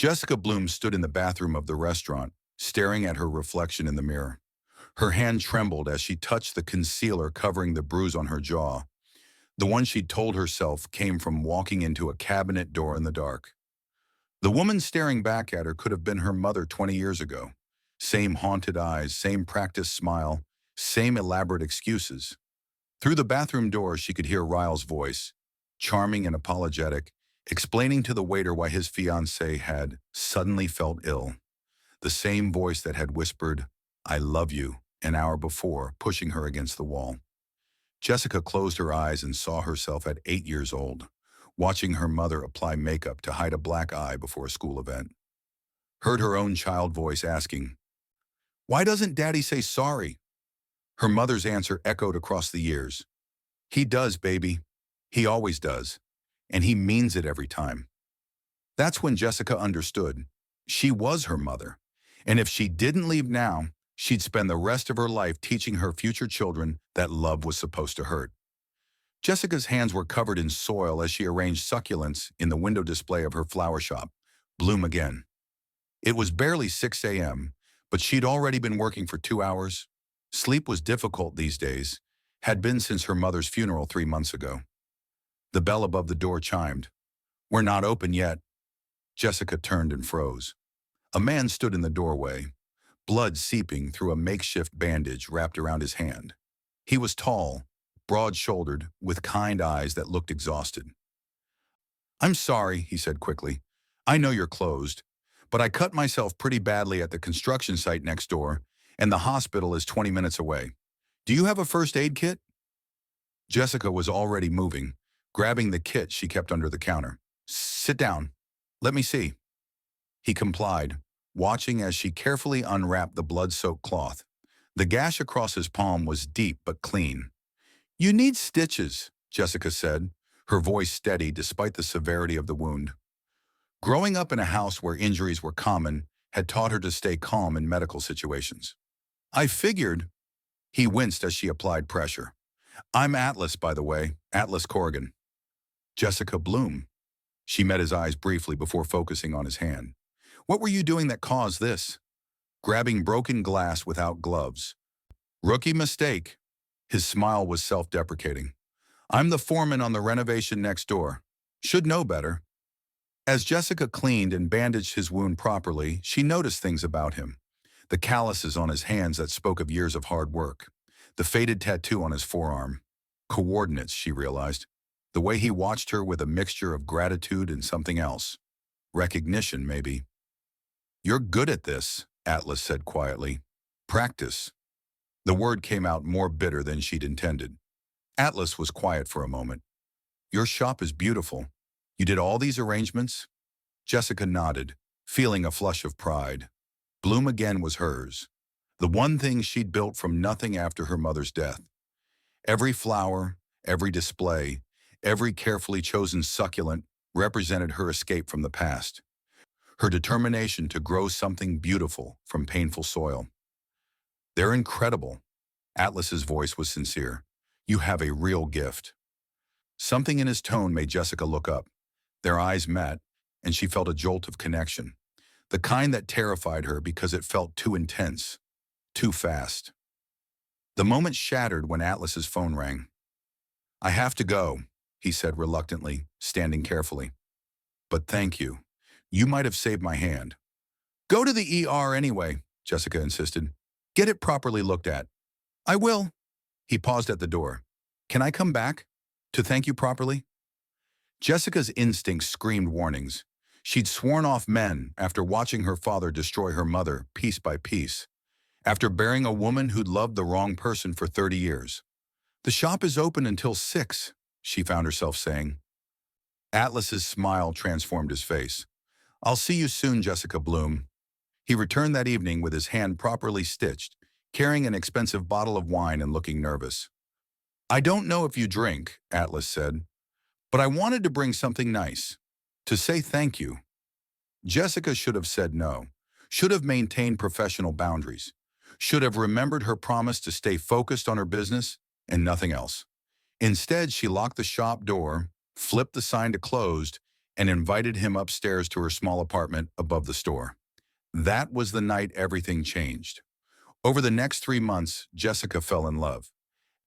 Jessica Bloom stood in the bathroom of the restaurant, staring at her reflection in the mirror. Her hand trembled as she touched the concealer covering the bruise on her jaw. The one she'd told herself came from walking into a cabinet door in the dark. The woman staring back at her could have been her mother 20 years ago. Same haunted eyes, same practiced smile, same elaborate excuses. Through the bathroom door, she could hear Ryle's voice, charming and apologetic, explaining to the waiter why his fiancée had suddenly felt ill. The same voice that had whispered, "I love you," an hour before, pushing her against the wall. Jessica closed her eyes and saw herself at 8 years old, watching her mother apply makeup to hide a black eye before a school event. Heard her own child voice asking, "Why doesn't Daddy say sorry?" Her mother's answer echoed across the years. "He does, baby. He always does. And he means it every time." That's when Jessica understood. She was her mother. And if she didn't leave now, she'd spend the rest of her life teaching her future children that love was supposed to hurt. Jessica's hands were covered in soil as she arranged succulents in the window display of her flower shop. Bloom again. It was barely 6 a.m., but she'd already been working for 2 hours. Sleep was difficult these days, had been since her mother's funeral 3 months ago. The bell above the door chimed. "We're not open yet." Jessica turned and froze. A man stood in the doorway, blood seeping through a makeshift bandage wrapped around his hand. He was tall, broad-shouldered, with kind eyes that looked exhausted. "I'm sorry," he said quickly. "I know you're closed, but I cut myself pretty badly at the construction site next door, and the hospital is 20 minutes away. Do you have a first aid kit?" Jessica was already moving, grabbing the kit she kept under the counter. "Sit down. Let me see." He complied, watching as she carefully unwrapped the blood-soaked cloth. The gash across his palm was deep but clean. "You need stitches," Jessica said, her voice steady despite the severity of the wound. Growing up in a house where injuries were common had taught her to stay calm in medical situations. "I figured." He winced as she applied pressure. "I'm Atlas, by the way, Atlas Corrigan." "Jessica Bloom." She met his eyes briefly before focusing on his hand. "What were you doing that caused this?" "Grabbing broken glass without gloves." "Rookie mistake." His smile was self-deprecating. "I'm the foreman on the renovation next door. Should know better." As Jessica cleaned and bandaged his wound properly, she noticed things about him. The calluses on his hands that spoke of years of hard work. The faded tattoo on his forearm. Coordinates, she realized. The way he watched her with a mixture of gratitude and something else. Recognition, maybe. "You're good at this," Atlas said quietly. "Practice." The word came out more bitter than she'd intended. Atlas was quiet for a moment. "Your shop is beautiful. You did all these arrangements?" Jessica nodded, feeling a flush of pride. Bloom again was hers. The one thing she'd built from nothing after her mother's death. Every flower, every display, every carefully chosen succulent represented her escape from the past. Her determination to grow something beautiful from painful soil. "They're incredible." Atlas's voice was sincere. "You have a real gift." Something in his tone made Jessica look up. Their eyes met, and she felt a jolt of connection. The kind that terrified her because it felt too intense, too fast. The moment shattered when Atlas's phone rang. "I have to go," he said reluctantly, standing carefully. "But thank you. You might have saved my hand." "Go to the ER anyway," Jessica insisted. "Get it properly looked at." "I will." He paused at the door. "Can I come back? To thank you properly?" Jessica's instincts screamed warnings. She'd sworn off men after watching her father destroy her mother piece by piece. After burying a woman who'd loved the wrong person for 30 years. "The shop is open until 6, she found herself saying. Atlas's smile transformed his face. "I'll see you soon, Jessica Bloom." He returned that evening with his hand properly stitched, carrying an expensive bottle of wine and looking nervous. "I don't know if you drink," Atlas said, "but I wanted to bring something nice. To say thank you." Jessica should have said no, should have maintained professional boundaries, should have remembered her promise to stay focused on her business and nothing else. Instead, she locked the shop door, flipped the sign to closed, and invited him upstairs to her small apartment above the store. That was the night everything changed. Over the next 3 months, Jessica fell in love.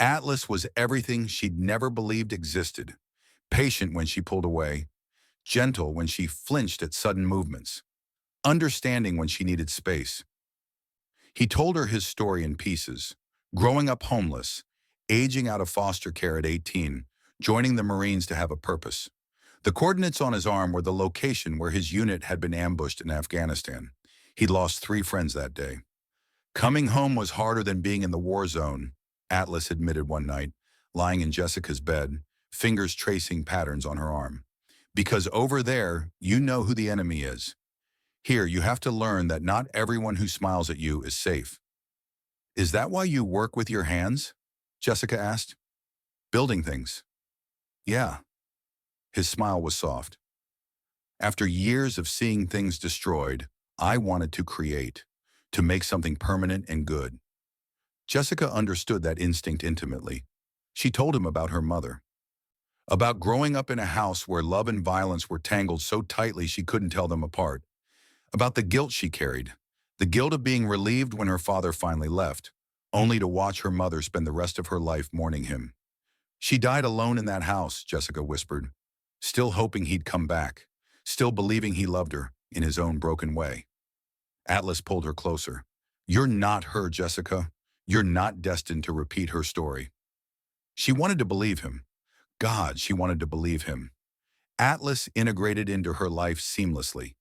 Atlas was everything she'd never believed existed. Patient when she pulled away, gentle when she flinched at sudden movements, understanding when she needed space. He told her his story in pieces, growing up homeless, aging out of foster care at 18, joining the Marines to have a purpose. The coordinates on his arm were the location where his unit had been ambushed in Afghanistan. He'd lost 3 friends that day. Coming home was harder than being in the war zone, Atlas admitted one night, lying in Jessica's bed, fingers tracing patterns on her arm. Because over there, you know who the enemy is. Here, you have to learn that not everyone who smiles at you is safe. Is that why you work with your hands? Jessica asked. Building things. Yeah. His smile was soft. After years of seeing things destroyed, I wanted to create, to make something permanent and good. Jessica understood that instinct intimately. She told him about her mother, about growing up in a house where love and violence were tangled so tightly she couldn't tell them apart, about the guilt she carried, the guilt of being relieved when her father finally left, only to watch her mother spend the rest of her life mourning him. She died alone in that house, Jessica whispered, still hoping he'd come back, still believing he loved her in his own broken way. Atlas pulled her closer. You're not her, Jessica. You're not destined to repeat her story. She wanted to believe him. God, she wanted to believe him. Atlas integrated into her life seamlessly.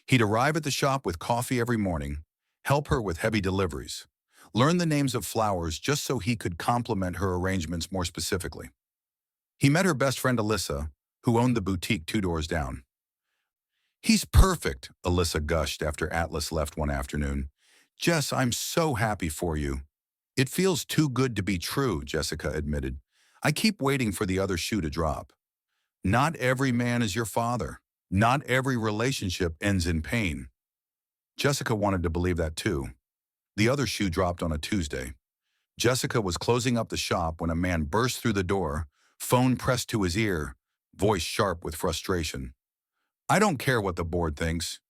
He'd arrive at the shop with coffee every morning, help her with heavy deliveries, learn the names of flowers just so he could compliment her arrangements more specifically. He met her best friend Alyssa, who owned the boutique 2 doors down. He's perfect, Alyssa gushed after Atlas left one afternoon. Jess, I'm so happy for you. It feels too good to be true, Jessica admitted. I keep waiting for the other shoe to drop. Not every man is your father. Not every relationship ends in pain. Jessica wanted to believe that too. The other shoe dropped on a Tuesday. Jessica was closing up the shop when a man burst through the door, phone pressed to his ear, voice sharp with frustration. I don't care what the board thinks.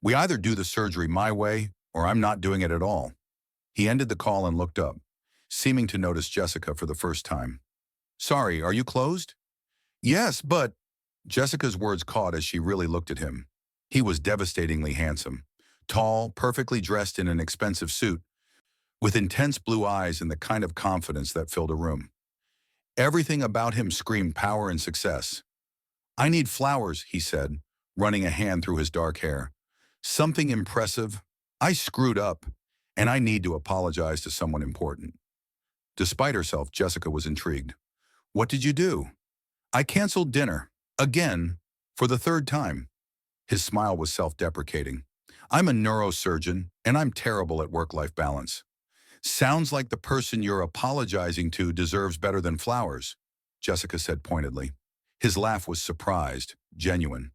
We either do the surgery my way, or I'm not doing it at all. He ended the call and looked up, seeming to notice Jessica for the first time. Sorry, are you closed? Yes, but... Jessica's words caught as she really looked at him. He was devastatingly handsome, tall, perfectly dressed in an expensive suit, with intense blue eyes and the kind of confidence that filled a room. Everything about him screamed power and success. I need flowers, he said, running a hand through his dark hair. Something impressive. I screwed up, and I need to apologize to someone important. Despite herself, Jessica was intrigued. What did you do? I canceled dinner. Again, for the 3rd time. His smile was self-deprecating. I'm a neurosurgeon, and I'm terrible at work-life balance. Sounds like the person you're apologizing to deserves better than flowers, Jessica said pointedly. His laugh was surprised, genuine.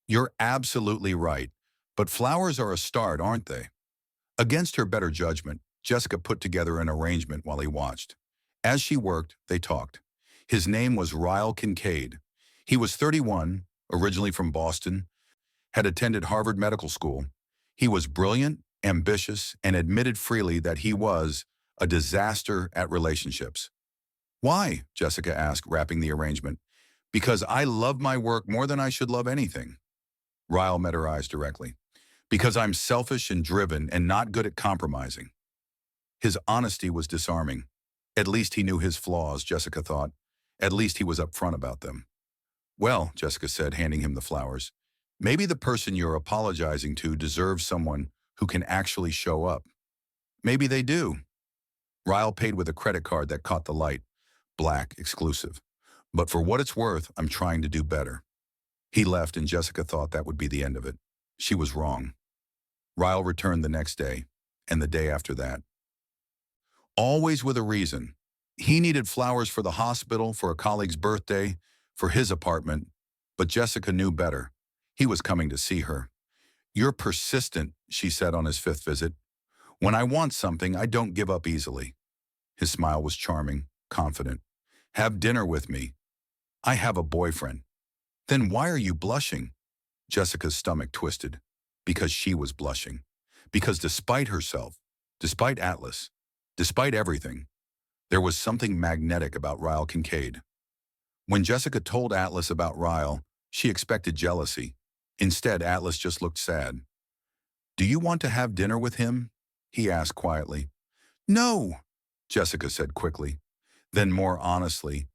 You're absolutely right, but flowers are a start, aren't they? Against her better judgment, Jessica put together an arrangement while he watched. As she worked, they talked. His name was Ryle Kincaid. He was 31, originally from Boston, had attended Harvard Medical School. He was brilliant, ambitious, and admitted freely that he was a disaster at relationships. Why? Jessica asked, wrapping the arrangement. Because I love my work more than I should love anything. Ryle met her eyes directly. Because I'm selfish and driven and not good at compromising. His honesty was disarming. At least he knew his flaws, Jessica thought. At least he was upfront about them. Well, Jessica said, handing him the flowers, maybe the person you're apologizing to deserves someone who can actually show up. Maybe they do. Ryle paid with a credit card that caught the light. Black, exclusive. But for what it's worth, I'm trying to do better. He left and Jessica thought that would be the end of it. She was wrong. Ryle returned the next day, and the day after that. Always with a reason. He needed flowers for the hospital, for a colleague's birthday, for his apartment, but Jessica knew better. He was coming to see her. You're persistent, she said on his 5th visit. When I want something, I don't give up easily. His smile was charming, confident. Have dinner with me. I have a boyfriend. Then why are you blushing? Jessica's stomach twisted because she was blushing. Because despite herself, despite Atlas, despite everything, there was something magnetic about Ryle Kincaid. When Jessica told Atlas about Ryle, she expected jealousy. Instead, Atlas just looked sad. "Do you want to have dinner with him?" he asked quietly. "No," Jessica said quickly. Then more honestly,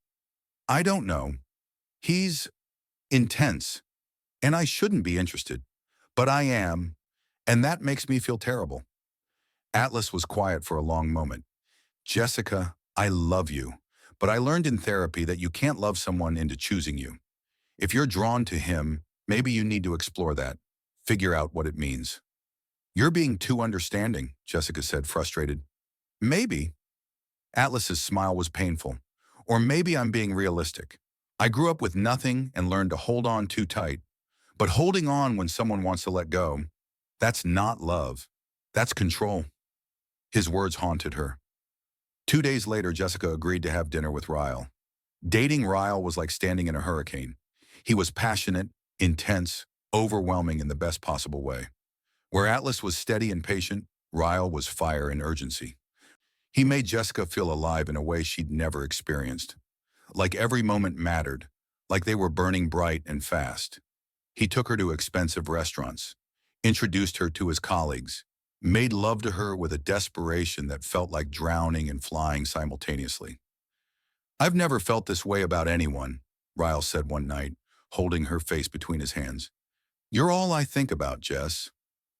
"I don't know. He's intense, and I shouldn't be interested. But I am, and that makes me feel terrible." Atlas was quiet for a long moment. "Jessica, I love you, but I learned in therapy that you can't love someone into choosing you. If you're drawn to him, maybe you need to explore that, figure out what it means." "You're being too understanding," Jessica said, frustrated. "Maybe." Atlas's smile was painful. "Or maybe I'm being realistic. I grew up with nothing and learned to hold on too tight. But holding on when someone wants to let go, that's not love. That's control." His words haunted her. 2 days later, Jessica agreed to have dinner with Ryle. Dating Ryle was like standing in a hurricane. He was passionate, intense, overwhelming in the best possible way. Where Atlas was steady and patient, Ryle was fire and urgency. He made Jessica feel alive in a way she'd never experienced. Like every moment mattered, like they were burning bright and fast. He took her to expensive restaurants, introduced her to his colleagues, made love to her with a desperation that felt like drowning and flying simultaneously. "I've never felt this way about anyone," Ryle said one night, holding her face between his hands. "You're all I think about, Jess.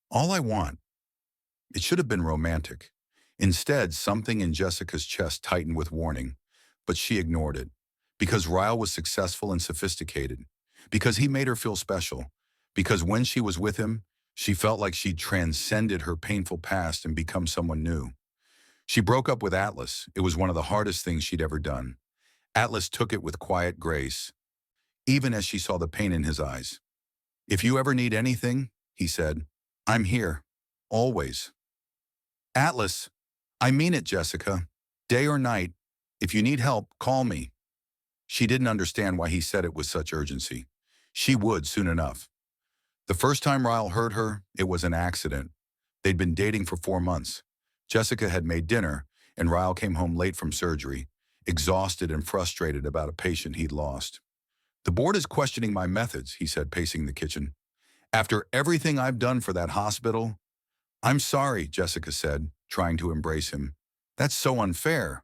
All I want." It should have been romantic. Instead, something in Jessica's chest tightened with warning, but she ignored it. Because Ryle was successful and sophisticated. Because he made her feel special. Because when she was with him, she felt like she'd transcended her painful past and become someone new. She broke up with Atlas. It was one of the hardest things she'd ever done. Atlas took it with quiet grace, even as she saw the pain in his eyes. "If you ever need anything," he said, "I'm here. Always." "Atlas, I mean it, Jessica. Day or night, if you need help, call me." She didn't understand why he said it with such urgency. She would soon enough. The first time Ryle heard her, it was an accident. They'd been dating for 4 months. Jessica had made dinner, and Ryle came home late from surgery, exhausted and frustrated about a patient he'd lost. "The board is questioning my methods," he said, pacing the kitchen. "After everything I've done for that hospital." "I'm sorry," Jessica said, trying to embrace him. "That's so unfair."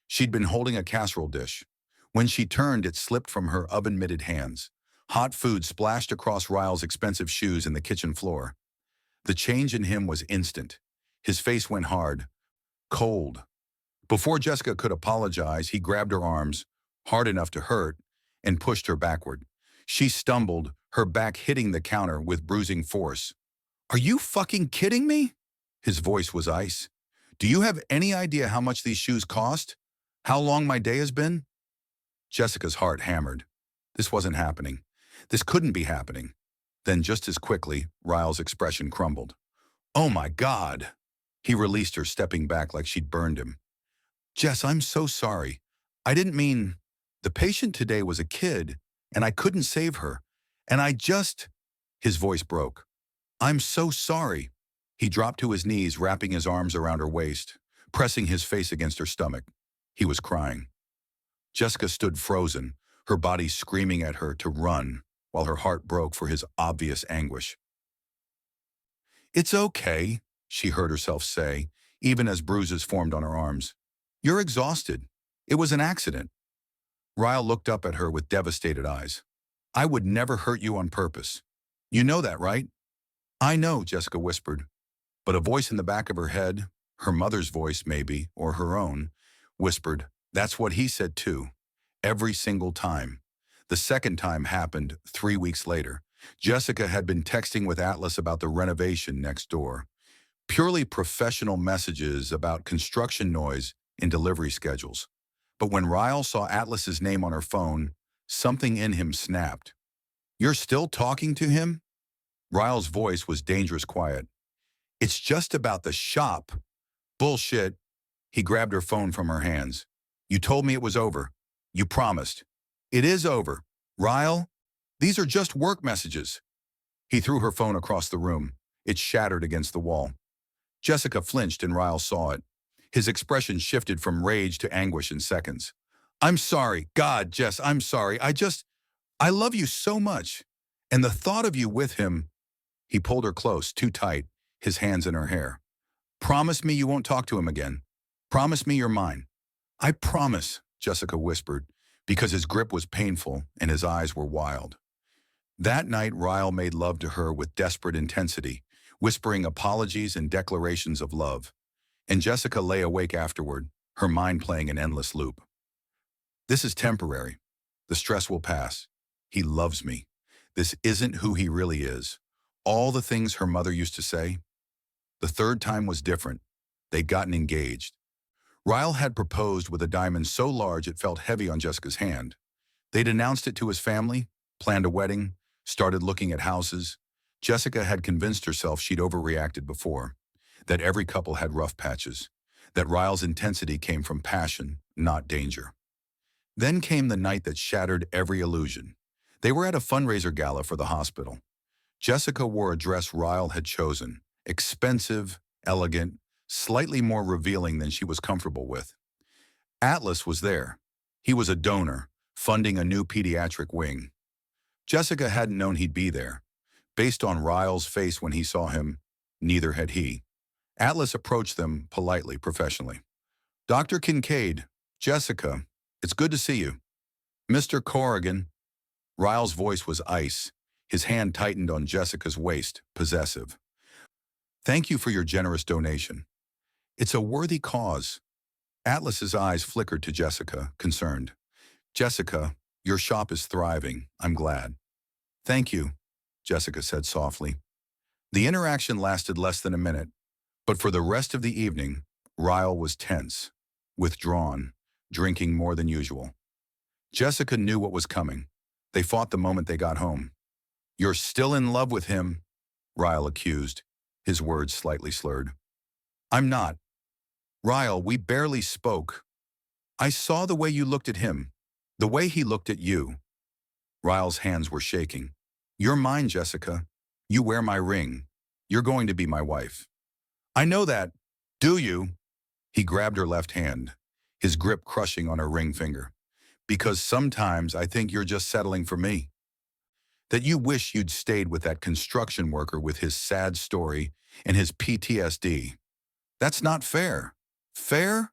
She'd been holding a casserole dish. When she turned, it slipped from her oven-mitted hands. Hot food splashed across Ryle's expensive shoes in the kitchen floor. The change in him was instant. His face went hard, cold. Before Jessica could apologize, he grabbed her arms, hard enough to hurt, and pushed her backward. She stumbled, her back hitting the counter with bruising force. "Are you fucking kidding me?" His voice was ice. "Do you have any idea how much these shoes cost? How long my day has been?" Jessica's heart hammered. This wasn't happening. This couldn't be happening. Then just as quickly, Ryle's expression crumbled. "Oh my God!" He released her, stepping back like she'd burned him. "Jess, I'm so sorry. I didn't mean... The patient today was a kid, and I couldn't save her. And I just..." His voice broke. "I'm so sorry." He dropped to his knees, wrapping his arms around her waist, pressing his face against her stomach. He was crying. Jessica stood frozen, her body screaming at her to run, while her heart broke for his obvious anguish. "It's okay," she heard herself say, even as bruises formed on her arms. "You're exhausted. It was an accident." Ryle looked up at her with devastated eyes. "I would never hurt you on purpose. You know that, right?" "I know," Jessica whispered. But a voice in the back of her head, her mother's voice maybe, or her own, whispered, "That's what he said too. Every single time." The second time happened 3 weeks later. Jessica had been texting with Atlas about the renovation next door. Purely professional messages about construction noise and delivery schedules. But when Ryle saw Atlas's name on her phone, something in him snapped. "You're still talking to him?" Ryle's voice was dangerous quiet. "It's just about the shop." "Bullshit." He grabbed her phone from her hands. "You told me it was over. You promised." "It is over. Ryle, these are just work messages." He threw her phone across the room. It shattered against the wall. Jessica flinched and Ryle saw it. His expression shifted from rage to anguish in seconds. I'm sorry. God, Jess, I'm sorry. I love you so much. And the thought of you with him, he pulled her close, too tight, his hands in her hair. Promise me you won't talk to him again. Promise me you're mine. I promise, Jessica whispered, because his grip was painful and his eyes were wild. That night, Ryle made love to her with desperate intensity, whispering apologies and declarations of love. And Jessica lay awake afterward, her mind playing an endless loop. This is temporary. The stress will pass. He loves me. This isn't who he really is. All the things her mother used to say. The third time was different. They'd gotten engaged. Ryle had proposed with a diamond so large it felt heavy on Jessica's hand. They'd announced it to his family, planned a wedding, started looking at houses. Jessica had convinced herself she'd overreacted before, that every couple had rough patches, that Ryle's intensity came from passion, not danger. Then came the night that shattered every illusion. They were at a fundraiser gala for the hospital. Jessica wore a dress Ryle had chosen, expensive, elegant, slightly more revealing than she was comfortable with. Atlas was there. He was a donor, funding a new pediatric wing. Jessica hadn't known he'd be there. Based on Ryle's face when he saw him, neither had he. Atlas approached them politely, professionally. Dr. Kincaid, Jessica, it's good to see you. Mr. Corrigan. Ryle's voice was ice. His hand tightened on Jessica's waist, possessive. Thank you for your generous donation. It's a worthy cause. Atlas's eyes flickered to Jessica, concerned. Jessica, your shop is thriving. I'm glad. Thank you, Jessica said softly. The interaction lasted less than a minute, but for the rest of the evening, Ryle was tense, withdrawn, drinking more than usual. Jessica knew what was coming. They fought the moment they got home. You're still in love with him, Ryle accused, his words slightly slurred. I'm not. Ryle, we barely spoke. I saw the way you looked at him, the way he looked at you. Ryle's hands were shaking. You're mine, Jessica. You wear my ring. You're going to be my wife. I know that. Do you? He grabbed her left hand, his grip crushing on her ring finger. Because sometimes I think you're just settling for me. That you wish you'd stayed with that construction worker with his sad story and his PTSD. That's not fair. Fair?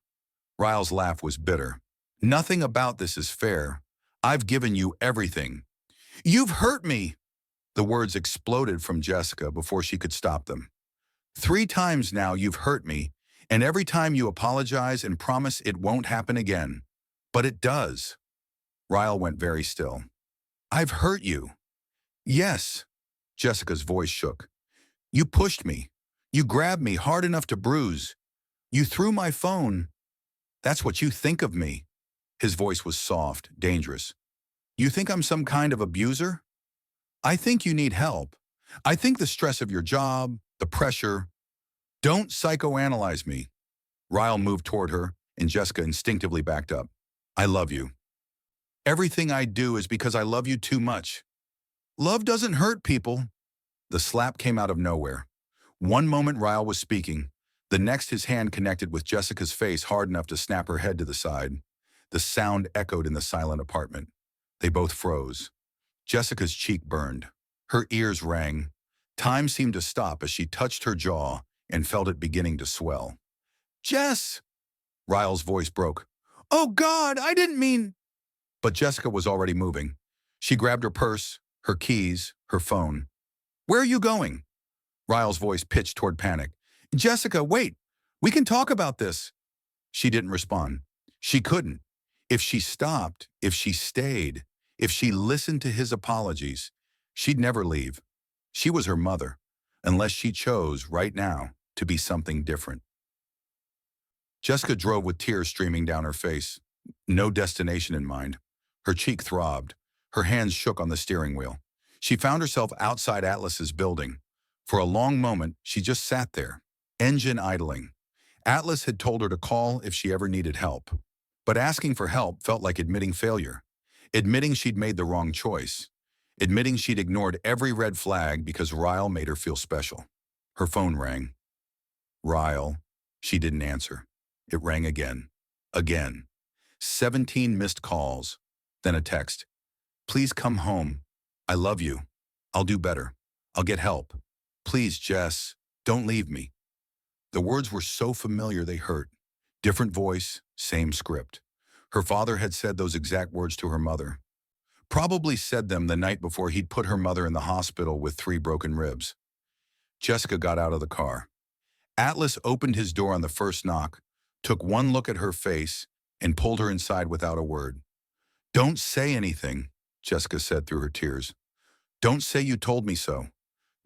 Ryle's laugh was bitter. Nothing about this is fair. I've given you everything. You've hurt me! The words exploded from Jessica before she could stop them. 3 times now you've hurt me, and every time you apologize and promise it won't happen again. But it does. Ryle went very still. I've hurt you. Yes. Jessica's voice shook. You pushed me. You grabbed me hard enough to bruise. You threw my phone. That's what you think of me. His voice was soft, dangerous. You think I'm some kind of abuser? I think you need help. I think the stress of your job, the pressure. Don't psychoanalyze me. Ryle moved toward her, and Jessica instinctively backed up. I love you. Everything I do is because I love you too much. Love doesn't hurt people. The slap came out of nowhere. One moment Ryle was speaking. The next his hand connected with Jessica's face hard enough to snap her head to the side. The sound echoed in the silent apartment. They both froze. Jessica's cheek burned. Her ears rang. Time seemed to stop as she touched her jaw and felt it beginning to swell. Jess! Ryle's voice broke. Oh God, I didn't mean... But Jessica was already moving. She grabbed her purse, her keys, her phone. Where are you going? Ryle's voice pitched toward panic. Jessica, wait. We can talk about this. She didn't respond. She couldn't. If she stopped, if she stayed, if she listened to his apologies, she'd never leave. She was her mother, unless she chose, right now, to be something different. Jessica drove with tears streaming down her face. No destination in mind. Her cheek throbbed. Her hands shook on the steering wheel. She found herself outside Atlas's building. For a long moment, she just sat there, engine idling. Atlas had told her to call if she ever needed help. But asking for help felt like admitting failure, admitting she'd made the wrong choice. admitting she'd ignored every red flag because Ryle made her feel special. Her phone rang. Ryle. She didn't answer. It rang again. Again. 17 missed calls. Then a text. Please come home. I love you. I'll do better. I'll get help. Please, Jess, don't leave me. The words were so familiar they hurt. Different voice, same script. Her father had said those exact words to her mother. Probably said them the night before he'd put her mother in the hospital with 3 broken ribs. Jessica got out of the car. Atlas opened his door on the first knock, took one look at her face, and pulled her inside without a word. Don't say anything, Jessica said through her tears. Don't say you told me so.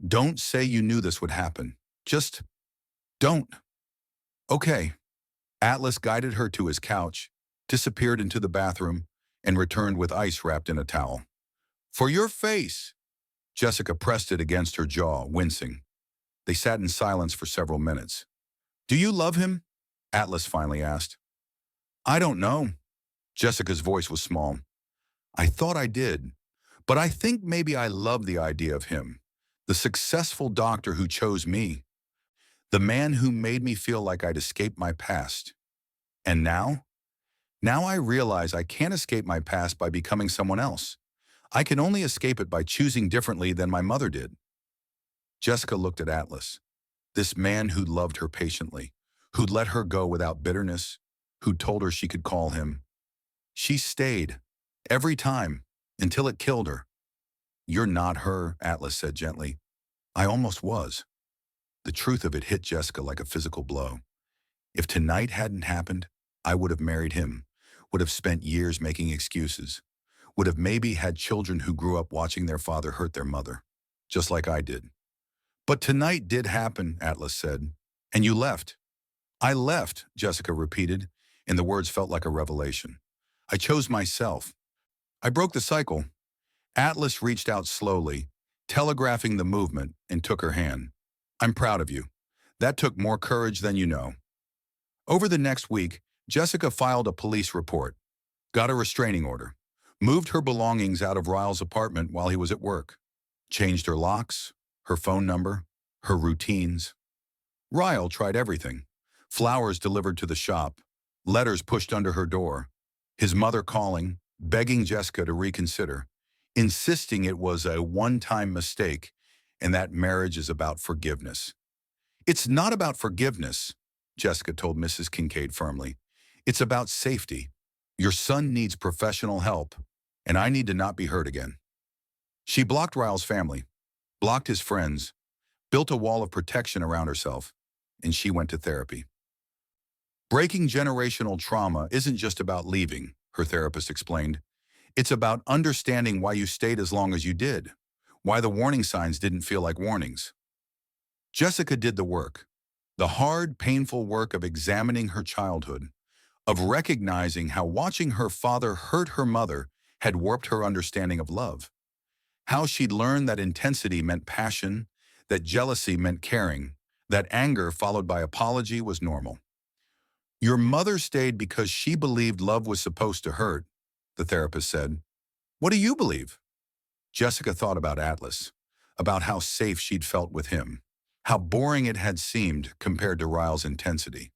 Don't say you knew this would happen. Just don't. Okay. Atlas guided her to his couch, disappeared into the bathroom, and returned with ice wrapped in a towel. For your face. Jessica pressed it against her jaw, wincing. They sat in silence for several minutes. Do you love him? Atlas finally asked. I don't know. Jessica's voice was small. I thought I did, but I think maybe I love the idea of him. The successful doctor who chose me. The man who made me feel like I'd escaped my past. And now? Now I realize I can't escape my past by becoming someone else. I can only escape it by choosing differently than my mother did. Jessica looked at Atlas, this man who'd loved her patiently, who'd let her go without bitterness, who'd told her she could call him. She stayed, every time, until it killed her. You're not her, Atlas said gently. I almost was. The truth of it hit Jessica like a physical blow. If tonight hadn't happened, I would have married him, would have spent years making excuses, would have maybe had children who grew up watching their father hurt their mother, just like I did. But tonight did happen, Atlas said. And you left. I left, Jessica repeated, and the words felt like a revelation. I chose myself. I broke the cycle. Atlas reached out slowly, telegraphing the movement, and took her hand. I'm proud of you. That took more courage than you know. Over the next week, Jessica filed a police report, got a restraining order, moved her belongings out of Ryle's apartment while he was at work, changed her locks, her phone number, her routines. Ryle tried everything. Flowers delivered to the shop, letters pushed under her door, his mother calling, begging Jessica to reconsider, insisting it was a one-time mistake and that marriage is about forgiveness. It's not about forgiveness, Jessica told Mrs. Kincaid firmly. It's about safety. Your son needs professional help, and I need to not be hurt again. She blocked Ryle's family, blocked his friends, built a wall of protection around herself, and she went to therapy. Breaking generational trauma isn't just about leaving, her therapist explained. It's about understanding why you stayed as long as you did, why the warning signs didn't feel like warnings. Jessica did the work, the hard, painful work of examining her childhood, of recognizing how watching her father hurt her mother had warped her understanding of love, how she'd learned that intensity meant passion, that jealousy meant caring, that anger followed by apology was normal. Your mother stayed because she believed love was supposed to hurt, the therapist said. What do you believe? Jessica thought about Atlas, about how safe she'd felt with him, how boring it had seemed compared to Ryle's intensity.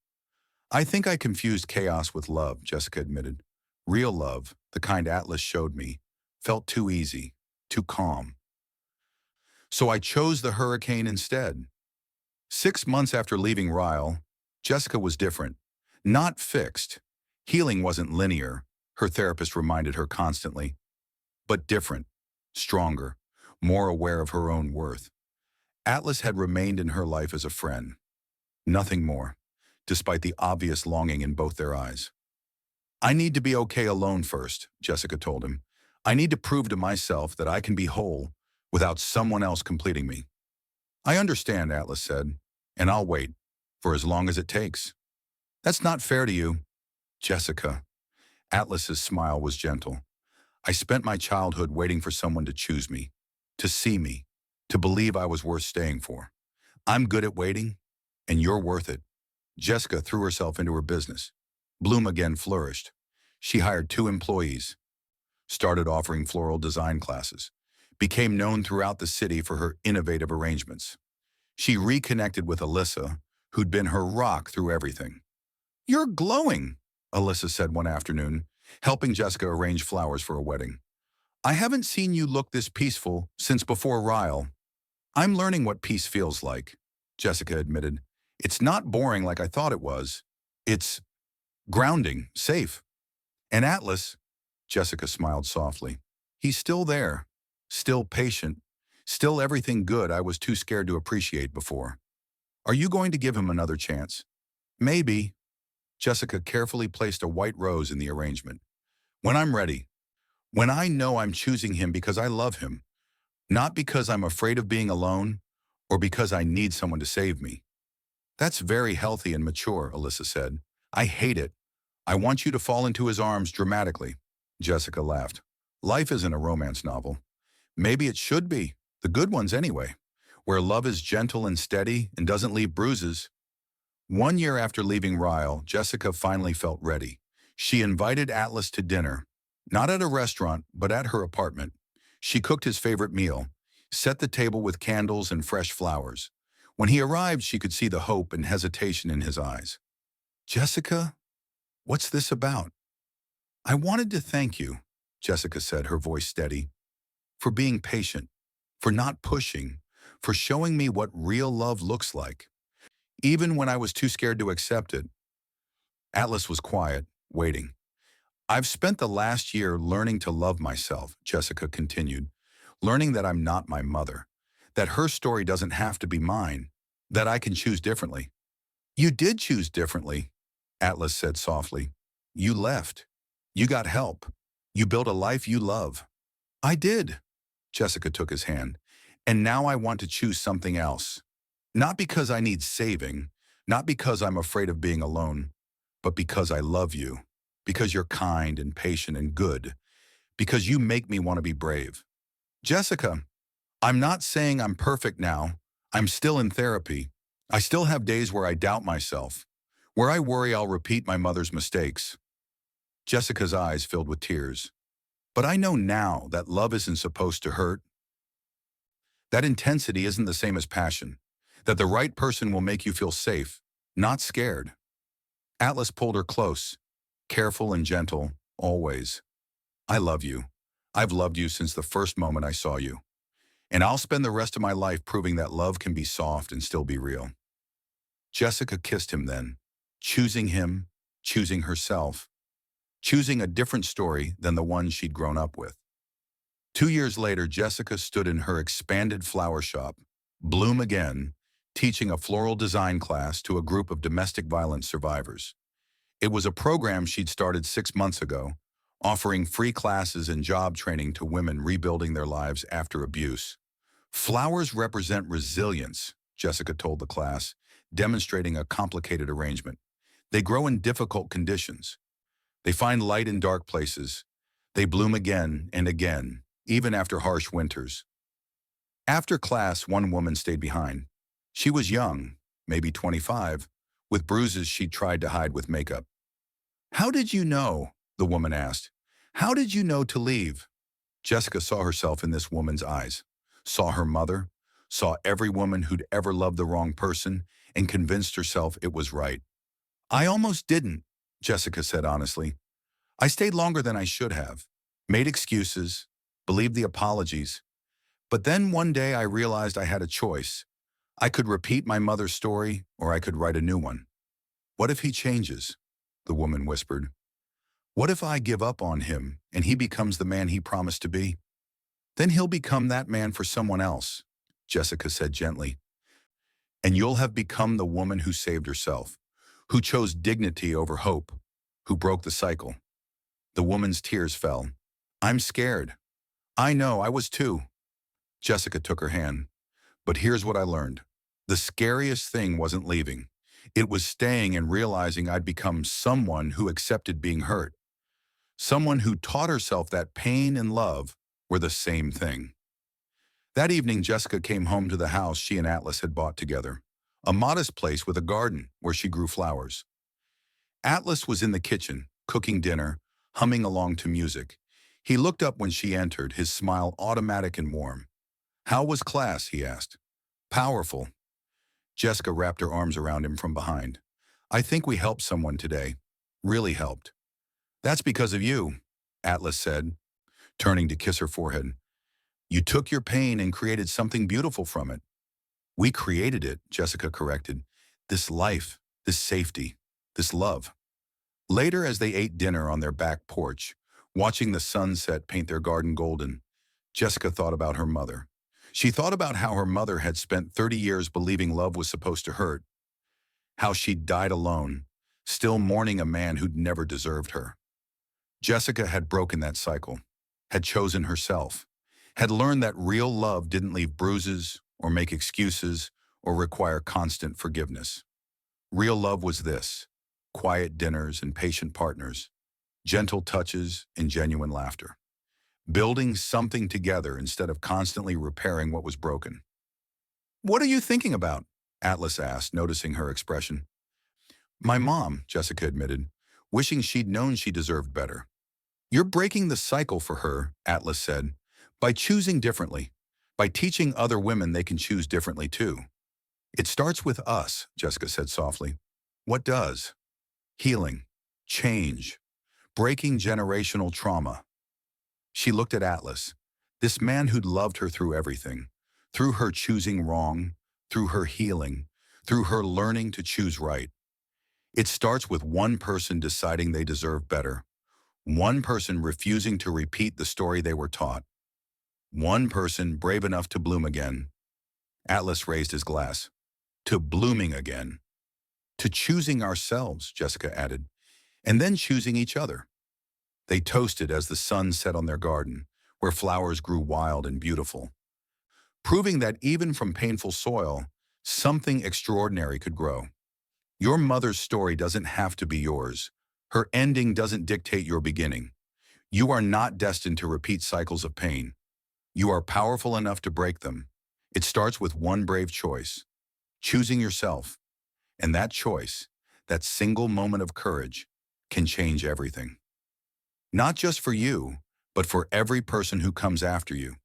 I think I confused chaos with love, Jessica admitted. Real love, the kind Atlas showed me, felt too easy, too calm. So I chose the hurricane instead. 6 months after leaving Ryle, Jessica was different, not fixed. Healing wasn't linear, her therapist reminded her constantly, but different, stronger, more aware of her own worth. Atlas had remained in her life as a friend, nothing more, despite the obvious longing in both their eyes. I need to be okay alone first, Jessica told him. I need to prove to myself that I can be whole without someone else completing me. I understand, Atlas said, and I'll wait, for as long as it takes. That's not fair to you, Jessica. Atlas's smile was gentle. I spent my childhood waiting for someone to choose me, to see me, to believe I was worth staying for. I'm good at waiting, and you're worth it. Jessica threw herself into her business. Bloom again flourished. She hired 2 employees, started offering floral design classes, became known throughout the city for her innovative arrangements. She reconnected with Alyssa, who'd been her rock through everything. "You're glowing," Alyssa said one afternoon, helping Jessica arrange flowers for a wedding. "I haven't seen you look this peaceful since before Ryle." "I'm learning what peace feels like," Jessica admitted. "It's not boring like I thought it was. It's grounding, safe." "And Atlas," Jessica smiled softly. "He's still there, still patient, still everything good I was too scared to appreciate before. Are you going to give him another chance?" "Maybe." Jessica carefully placed a white rose in the arrangement. "When I'm ready. When I know I'm choosing him because I love him, not because I'm afraid of being alone or because I need someone to save me." "That's very healthy and mature," Alyssa said. "I hate it. I want you to fall into his arms dramatically." Jessica laughed. "Life isn't a romance novel. Maybe it should be, the good ones anyway, where love is gentle and steady and doesn't leave bruises." 1 year after leaving Ryle, Jessica finally felt ready. She invited Atlas to dinner, not at a restaurant, but at her apartment. She cooked his favorite meal, set the table with candles and fresh flowers. When he arrived, she could see the hope and hesitation in his eyes. "Jessica, what's this about?" "I wanted to thank you," Jessica said, her voice steady, "for being patient, for not pushing, for showing me what real love looks like, even when I was too scared to accept it." Atlas was quiet, waiting. "I've spent the last year learning to love myself," Jessica continued, "learning that I'm not my mother, that her story doesn't have to be mine, that I can choose differently." "You did choose differently," Atlas said softly. "You left. You got help. You built a life you love." "I did." Jessica took his hand. "And now I want to choose something else. Not because I need saving, not because I'm afraid of being alone, but because I love you, because you're kind and patient and good, because you make me want to be brave." "Jessica, I'm not saying I'm perfect now. I'm still in therapy. I still have days where I doubt myself, where I worry I'll repeat my mother's mistakes." Jessica's eyes filled with tears. "But I know now that love isn't supposed to hurt, that intensity isn't the same as passion, that the right person will make you feel safe, not scared." Atlas pulled her close, careful and gentle, always. "I love you. I've loved you since the first moment I saw you. And I'll spend the rest of my life proving that love can be soft and still be real." Jessica kissed him then, choosing him, choosing herself, choosing a different story than the one she'd grown up with. 2 years later, Jessica stood in her expanded flower shop, Bloom Again, teaching a floral design class to a group of domestic violence survivors. It was a program she'd started 6 months ago, offering free classes and job training to women rebuilding their lives after abuse. "Flowers represent resilience," Jessica told the class, demonstrating a complicated arrangement. "They grow in difficult conditions. They find light in dark places. They bloom again and again, even after harsh winters." After class, one woman stayed behind. She was young, maybe 25, with bruises she'd tried to hide with makeup. "How did you know?" the woman asked. "How did you know to leave?" Jessica saw herself in this woman's eyes, saw her mother, saw every woman who'd ever loved the wrong person, and convinced herself it was right. "I almost didn't," Jessica said honestly. "I stayed longer than I should have, made excuses, believed the apologies. But then one day I realized I had a choice. I could repeat my mother's story, or I could write a new one." "What if he changes?" the woman whispered. "What if I give up on him and he becomes the man he promised to be?" "Then he'll become that man for someone else," Jessica said gently. "And you'll have become the woman who saved herself, who chose dignity over hope, who broke the cycle." The woman's tears fell. "I'm scared. I know, I was too." Jessica took her hand. "But here's what I learned. The scariest thing wasn't leaving. It was staying and realizing I'd become someone who accepted being hurt. Someone who taught herself that pain and love were the same thing." That evening, Jessica came home to the house she and Atlas had bought together, a modest place with a garden where she grew flowers. Atlas was in the kitchen, cooking dinner, humming along to music. He looked up when she entered, his smile automatic and warm. "How was class?" he asked. "Powerful." Jessica wrapped her arms around him from behind. "I think we helped someone today. Really helped." "That's because of you," Atlas said, turning to kiss her forehead. "You took your pain and created something beautiful from it." "We created it," Jessica corrected. "This life, this safety, this love." Later, as they ate dinner on their back porch, watching the sunset paint their garden golden, Jessica thought about her mother. She thought about how her mother had spent 30 years believing love was supposed to hurt, how she'd died alone, still mourning a man who'd never deserved her. Jessica had broken that cycle, had chosen herself, had learned that real love didn't leave bruises or make excuses or require constant forgiveness. Real love was this: quiet dinners and patient partners, gentle touches and genuine laughter. Building something together instead of constantly repairing what was broken. "What are you thinking about?" Atlas asked, noticing her expression. "My mom," Jessica admitted, wishing she'd known she deserved better. "You're breaking the cycle for her," Atlas said, "by choosing differently, by teaching other women they can choose differently too." "It starts with us," Jessica said softly. "What does?" "Healing, change, breaking generational trauma." She looked at Atlas, this man who'd loved her through everything, through her choosing wrong, through her healing, through her learning to choose right. It starts with one person deciding they deserve better, one person refusing to repeat the story they were taught, one person brave enough to bloom again. Atlas raised his glass. "To blooming again. To choosing ourselves," Jessica added, "and then choosing each other." They toasted as the sun set on their garden, where flowers grew wild and beautiful, proving that even from painful soil, something extraordinary could grow. Your mother's story doesn't have to be yours. Her ending doesn't dictate your beginning. You are not destined to repeat cycles of pain. You are powerful enough to break them. It starts with one brave choice: choosing yourself. And that choice, that single moment of courage, can change everything. Not just for you, but for every person who comes after you.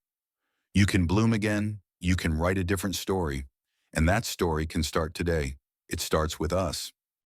You can bloom again, you can write a different story, and that story can start today. It starts with us.